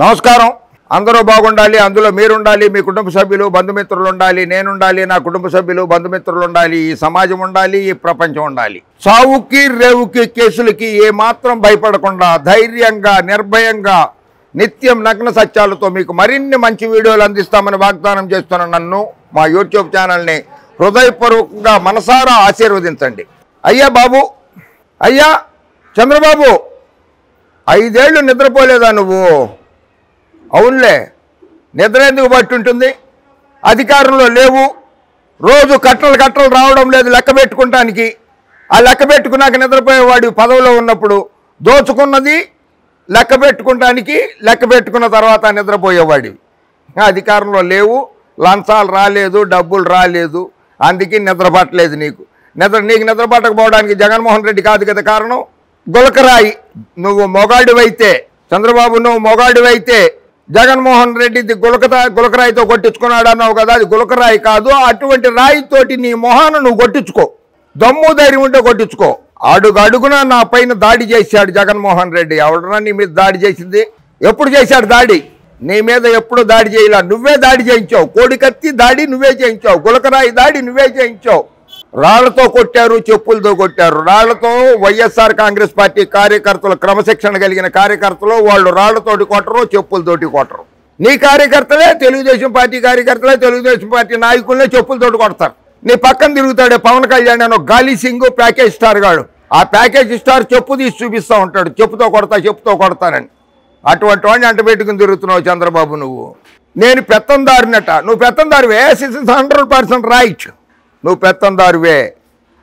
నమస్కారం. అందరూ బాగుండాలి, అందులో మీరుండాలి, మీ కుటుంబ సభ్యులు బంధుమిత్రులు ఉండాలి, నేనుండాలి, నా కుటుంబ సభ్యులు బంధుమిత్రులు ఉండాలి, ఈ సమాజం ఉండాలి, ఈ ప్రపంచం ఉండాలి. సావుకి రేవుకి కేసులకి ఏమాత్రం భయపడకుండా ధైర్యంగా నిర్భయంగా నిత్యం నగ్న సత్యాలతో మీకు మరిన్ని మంచి వీడియోలు అందిస్తామని వాగ్దానం చేస్తున్న నన్ను మా యూట్యూబ్ ఛానల్ని హృదయపూర్వకంగా మనసారా ఆశీర్వదించండి. అయ్యా బాబు, అయ్యా చంద్రబాబు, 5 ఏళ్ళు నిద్రపోలేదా నువ్వు? అవునులే, నిద్ర ఎందుకు బట్టి ఉంటుంది? అధికారంలో లేవు, రోజు కట్టలు రావడం లేదు లెక్క పెట్టుకుంటానికి. ఆ లెక్క పెట్టుకున్నాక నిద్రపోయేవాడు పదవిలో ఉన్నప్పుడు దోచుకున్నది లెక్క పెట్టుకుంటానికి, లెక్క పెట్టుకున్న తర్వాత నిద్రపోయేవాడివి. అధికారంలో లేవు, లంచాలు రాలేదు, డబ్బులు రాలేదు, అందుకే నిద్ర పట్టలేదు నీకు. నీకు నిద్ర పట్టకపోవడానికి జగన్మోహన్ రెడ్డి కాదు కదా కారణం. గులకరాయి. నువ్వు మొగాడివైతే, చంద్రబాబు నువ్వు మొగాడివైతే జగన్మోహన్ రెడ్డి గులకరాయితో కొట్టించుకున్నాడు అన్నావు కదా, అది గులకరాయి కాదు. అటువంటి రాయితోటి నీ మొహాన్ని నువ్వు కొట్టించుకో, దమ్ము ధైర్యం ఉంటే కొట్టించుకో. అడుగున నా పైన దాడి చేశాడు జగన్మోహన్ రెడ్డి. ఎవడన్నా నీ మీద దాడి చేసింది? ఎప్పుడు చేశాడు దాడి? నీ మీద ఎప్పుడు దాడి చేయలా, నువ్వే దాడి చేయించావు. కోడికత్తి దాడి నువ్వే చేయించావు, గులకరాయి దాడి నువ్వే చేయించావు. రాళ్లతో కొట్టారు, చెప్పులతో కొట్టారు. రాళ్లతో వైఎస్ఆర్ కాంగ్రెస్ పార్టీ కార్యకర్తలు, క్రమశిక్షణ కలిగిన కార్యకర్తలు, వాళ్ళు రాళ్లతోటి కొట్టరు, చెప్పులతోటి కొట్టరు. నీ కార్యకర్తలే, తెలుగుదేశం పార్టీ కార్యకర్తలే, తెలుగుదేశం పార్టీ నాయకులనే చెప్పులతోటి కొడతారు. నీ పక్కన తిరుగుతాడే పవన్ కళ్యాణ్ అని గాలి సింగ్ ప్యాకేజ్ స్టార్ గాడు. ఆ ప్యాకేజ్ స్టార్ చెప్పు తీసి చూపిస్తూ ఉంటాడు, చెప్పుతో కొడతానని. అటువంటి వాడిని అంట పెట్టుకుని తిరుగుతున్నావు చంద్రబాబు నువ్వు. నేను పెత్తందారినట. నువ్వు పెత్తందారివే, 100% రైట్. నువ్వు పెత్తందారువే.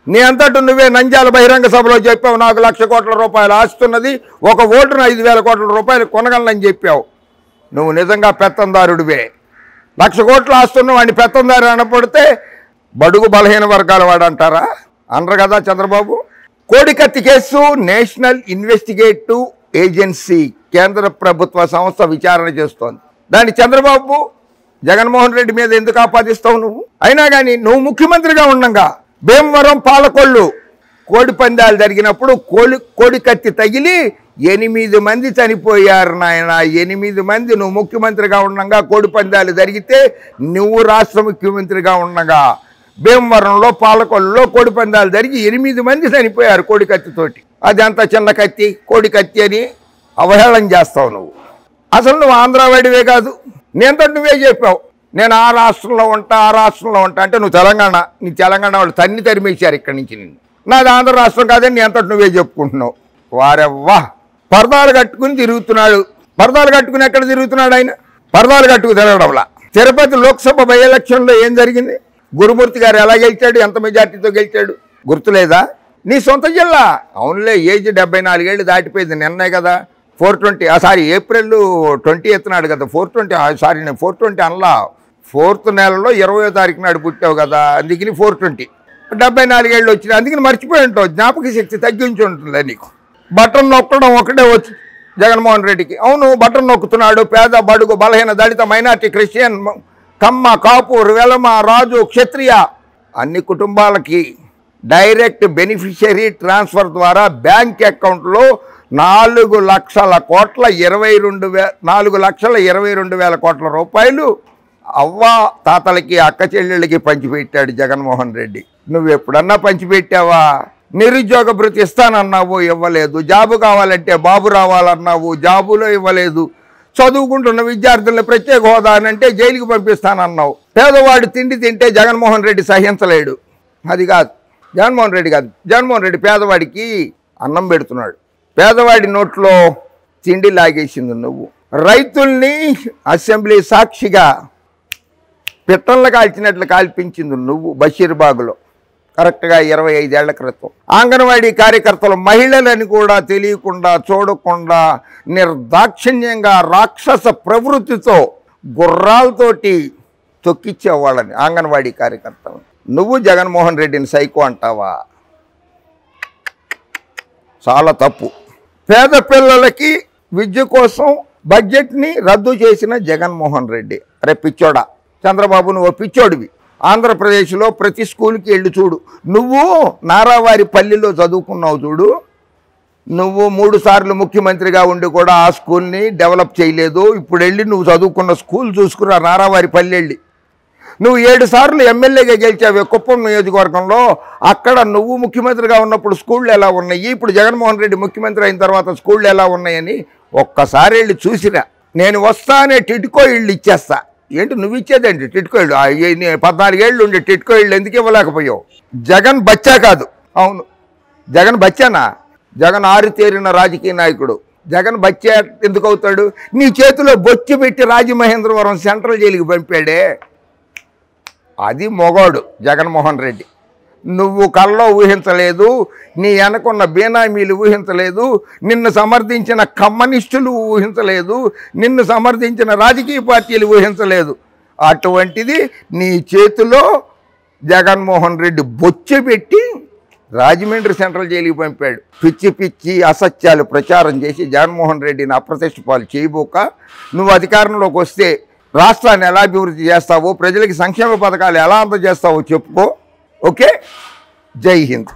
నీ అంతటా నువ్వే నంద్యాల బహిరంగ సభలో చెప్పావు, నాకు 1,00,000 కోట్ల రూపాయలు ఆస్తున్నది, ఒక ఓటును 5,000 కోట్ల రూపాయలు కొనగలనని చెప్పావు. నువ్వు నిజంగా పెత్తందారుడివే. 1,00,000 కోట్లు ఆస్తున్న వాడిని పెత్తందారు అనపడితే బడుగు బలహీన వర్గాల వాడు అంటారా? అనరు కదా చంద్రబాబు. కోడికత్తి కేసు నేషనల్ ఇన్వెస్టిగేటివ్ ఏజెన్సీ, కేంద్ర ప్రభుత్వ సంస్థ విచారణ చేస్తోంది. దాన్ని చంద్రబాబు జగన్మోహన్ రెడ్డి మీద ఎందుకు ఆపాదిస్తావు నువ్వు? అయినా కానీ నువ్వు ముఖ్యమంత్రిగా ఉండగా భీమవరం పాలకొల్లు కోడి పందాలు జరిగినప్పుడు కోడికత్తి తగిలి 8 మంది చనిపోయారు నాయన. 8 మంది. నువ్వు ముఖ్యమంత్రిగా ఉండగా కోడి పందాలు జరిగితే, నువ్వు రాష్ట్ర ముఖ్యమంత్రిగా ఉండగా భీమవరంలో పాలకొల్లులో కోడి పందాలు జరిగి 8 మంది చనిపోయారు కోడికత్తితోటి. అది అంత చిన్న కత్తి, కోడికత్తి అని అవహేళన చేస్తావు నువ్వు. అసలు నువ్వు ఆంధ్రావాడివే కాదు. నేనంతా నువ్వే చెప్పావు, నేను ఆ రాష్ట్రంలో ఉంటా అంటే నువ్వు తెలంగాణ. నీ తెలంగాణ వాళ్ళు తరిమేశారు ఇక్కడి నుంచి నిన్ను. నాది ఆంధ్ర రాష్ట్రం కాదని నీ అంతటి నువ్వే చెప్పుకుంటున్నావు. వారెవ్వా, పరదాలు కట్టుకుని తిరుగుతున్నాడు. పరదాలు కట్టుకుని ఎక్కడ తిరుగుతున్నాడు ఆయన? పరదాలు కట్టుకు తిరగడంలా. తిరుపతి లోక్సభ బై ఎలక్షన్లో ఏం జరిగింది? గురుమూర్తి గారు ఎలా గెలిచాడు, ఎంత మెజార్టీతో గెలిచాడు గుర్తులేదా? నీ సొంత జిల్లా. అవునులే, ఏజ్ 74 ఏళ్ళు దాటిపోయింది. నిన్నే కదా 420, ఏప్రిల్ 20th నాడు కదా 420. నేను 420 అనలా, 4th నెలలో 20వ తారీఖు నాడు పుట్టావు కదా, అందుకని 420. 74 ఏళ్ళు వచ్చినాయి, అందుకని మర్చిపోయి ఉంటావు. జ్ఞాపక శక్తి తగ్గించి ఉంటుందా నీకు? బటన్ నొక్కడం ఒకటే వచ్చు జగన్మోహన్ రెడ్డికి. అవును, బటన్ నొక్కుతున్నాడు. పేద బడుగు బలహీన దళిత మైనార్టీ క్రిస్టియన్ కమ్మ కాపు వెలమ రాజు క్షత్రియ అన్ని కుటుంబాలకి డైరెక్ట్ బెనిఫిషియరీ ట్రాన్స్ఫర్ ద్వారా బ్యాంక్ అకౌంట్లో 4,22,000 కోట్ల రూపాయలు అవ్వ తాతలకి, అక్క చెల్లెళ్ళకి పంచిపెట్టాడు జగన్మోహన్ రెడ్డి. నువ్వు ఎప్పుడన్నా పంచిపెట్టావా? నిరుద్యోగ భృతి ఇస్తానన్నావు, ఇవ్వలేదు. జాబు కావాలంటే బాబు రావాలన్నావు, జాబులో ఇవ్వలేదు. చదువుకుంటున్న విద్యార్థులను ప్రత్యేక హోదా అంటే జైలుకి పంపిస్తానన్నావు. పేదవాడు తిండి తింటే జగన్మోహన్ రెడ్డి సహించలేడు. అది కాదు జగన్మోహన్ రెడ్డి కాదు. జగన్మోహన్ రెడ్డి పేదవాడికి అన్నం పెడుతున్నాడు. పేదవాడి నోట్లో తిండి లాగేసింది నువ్వు. రైతుల్ని అసెంబ్లీ సాక్షిగా పిట్టలను కాల్చినట్లు కాల్పించింది నువ్వు బషీర్బాగులో, కరెక్ట్గా 25 ఏళ్ల క్రితం. అంగన్వాడీ కార్యకర్తలు మహిళలని కూడా తెలియకుండా చూడకుండా నిర్దాక్షిణ్యంగా రాక్షస ప్రవృత్తితో గుర్రాలతోటి తొక్కిచ్చేవాళ్ళని అంగన్వాడీ కార్యకర్తలు. నువ్వు జగన్మోహన్ రెడ్డిని సైకో అంటావా? చాలా తప్పు. పేద పిల్లలకి విద్య కోసం బడ్జెట్ని రద్దు చేసిన జగన్మోహన్ రెడ్డి. అరే పిచ్చోడా చంద్రబాబు, నువ్వు పిచ్చోడివి. ఆంధ్రప్రదేశ్లో ప్రతి స్కూల్కి వెళ్ళి చూడు. నువ్వు నారావారి పల్లిలో చదువుకున్నావు చూడు, నువ్వు 3 సార్లు ముఖ్యమంత్రిగా ఉండి కూడా ఆ స్కూల్ని డెవలప్ చేయలేదు. ఇప్పుడు వెళ్ళి నువ్వు చదువుకున్న స్కూల్ చూసుకురా, నారావారిపల్లి వెళ్ళి. నువ్వు 7 సార్లు ఎమ్మెల్యేగా గెలిచావు కుప్పం నియోజకవర్గంలో. అక్కడ నువ్వు ముఖ్యమంత్రిగా ఉన్నప్పుడు స్కూళ్ళు ఎలా ఉన్నాయి, ఇప్పుడు జగన్మోహన్ రెడ్డి ముఖ్యమంత్రి అయిన తర్వాత స్కూళ్ళు ఎలా ఉన్నాయని ఒక్కసారి వెళ్ళి చూసిరా. నేను వస్తానే టిట్కో ఇళ్ళు ఇచ్చేస్తా. ఏంటి నువ్వు ఇచ్చేదేంటి టిట్కో ఇళ్ళు? 14 ఏళ్ళు ఉండే టిట్కో ఇళ్ళు ఎందుకు ఇవ్వలేకపోయావు? జగన్ బచ్చా కాదు. అవును, జగన్ బచ్చానా? జగన్ ఆరితేరిన రాజకీయ నాయకుడు. జగన్ బచ్చా ఎందుకు అవుతాడు? నీ చేతిలో బొచ్చు పెట్టి రాజమహేంద్రవరం సెంట్రల్ జైలుకి పంపాడే, అది మొగాడు జగన్మోహన్ రెడ్డి. నువ్వు కల్లో ఊహించలేదు, నీ వెనకున్న బేనామీలు ఊహించలేదు, నిన్ను సమర్థించిన కమ్యూనిస్టులు ఊహించలేదు, నిన్ను సమర్థించిన రాజకీయ పార్టీలు ఊహించలేదు. అటువంటిది నీ చేతిలో జగన్మోహన్ రెడ్డి బొచ్చు పెట్టి రాజమండ్రి సెంట్రల్ జైలుకి పంపాడు. పిచ్చి పిచ్చి అసత్యాలు ప్రచారం చేసి జగన్మోహన్ రెడ్డిని అప్రతిష్ట పాలు చేయబోక, నువ్వు అధికారంలోకి వస్తే రాష్ట్రాన్ని ఎలా అభివృద్ధి చేస్తావో, ప్రజలకి సంక్షేమ పథకాలు ఎలా అందజేస్తావో చెప్పుకో. ఓకే, జై హింద్.